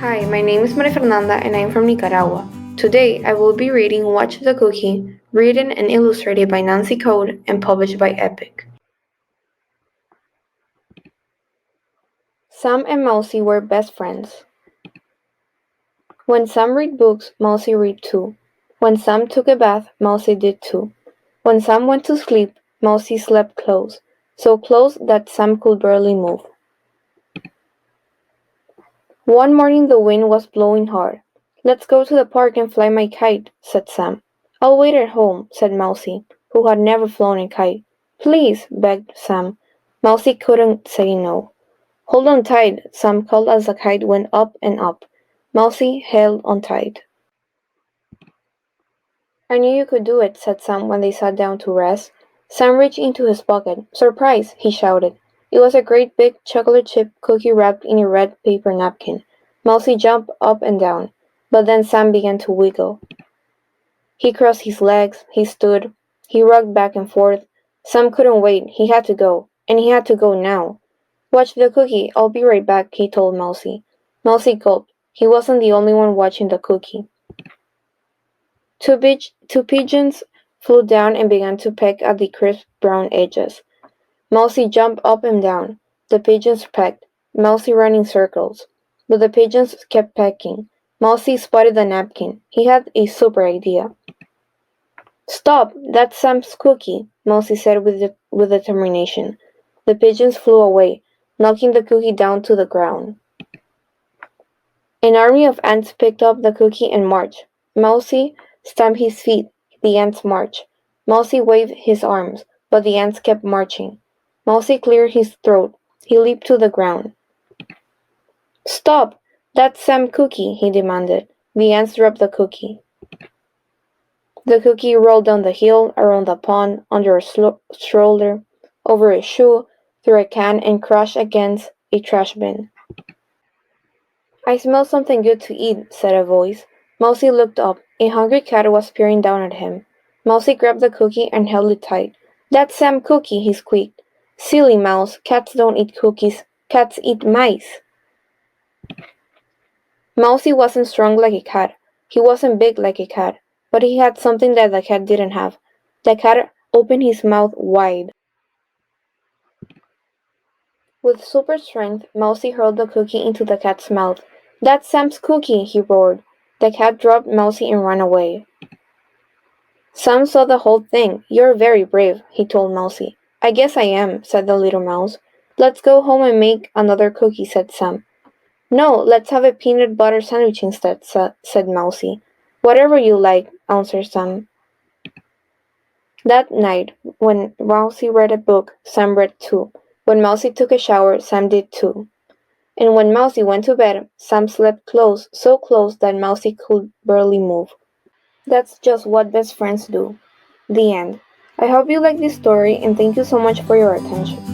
Hi, my name is Fernanda and I'm from Nicaragua. Today I will be reading Watch the Cookie, written and illustrated by Nancy Code and published by Epic. Sam and Mousy were best friends. When Sam read books, Mousy read too. When Sam took a bath, Mousy did too. When Sam went to sleep, Mousy slept close, so close that Sam could barely move. One morning the wind was blowing hard. "Let's go to the park and fly my kite," said Sam. "I'll wait at home," said Mousy, who had never flown a kite. "Please," begged Sam. Mousy couldn't say no. "Hold on tight," Sam called as the kite went up and up. Mousy held on tight. "I knew you could do it," said Sam when they sat down to rest. Sam reached into his pocket. "Surprise!" he shouted. It was a great big chocolate chip cookie wrapped in a red paper napkin. Mousy jumped up and down, but then Sam began to wiggle. He crossed his legs, he stood, he rocked back and forth. Sam couldn't wait, he had to go, and he had to go now. "Watch the cookie, I'll be right back," he told Mousy. Mousy gulped. He wasn't the only one watching the cookie. Two pigeons flew down and began to peck at the crisp brown edges. Mousy jumped up and down. The pigeons pecked. Mousy ran in circles. But the pigeons kept pecking. Mousy spotted the napkin. He had a super idea. "Stop! That's Sam's cookie," Mousy said with determination. The pigeons flew away, knocking the cookie down to the ground. An army of ants picked up the cookie and marched. Mousy stamped his feet. The ants marched. Mousy waved his arms, but the ants kept marching. Mousy cleared his throat. He leaped to the ground. "Stop! That's Sam's cookie," he demanded. The ants dropped the cookie. The cookie rolled down the hill, around the pond, under a stroller, over a shoe, through a can, and crashed against a trash bin. "I smell something good to eat," said a voice. Mousy looked up. A hungry cat was peering down at him. Mousy grabbed the cookie and held it tight. "That's Sam's cookie," he squeaked. "Silly mouse, cats don't eat cookies. Cats eat mice." Mousy wasn't strong like a cat. He wasn't big like a cat. But he had something that the cat didn't have. The cat opened his mouth wide. With super strength, Mousy hurled the cookie into the cat's mouth. "That's Sam's cookie," he roared. The cat dropped Mousy and ran away. Sam saw the whole thing. "You're very brave," he told Mousy. "I guess I am," said the little mouse. "Let's go home and make another cookie," said Sam. "No, let's have a peanut butter sandwich instead," said Mousy. "Whatever you like," answered Sam. That night, when Mousy read a book, Sam read too. When Mousy took a shower, Sam did too. And when Mousy went to bed, Sam slept close, so close that Mousy could barely move. That's just what best friends do. The end. I hope you like this story and thank you so much for your attention.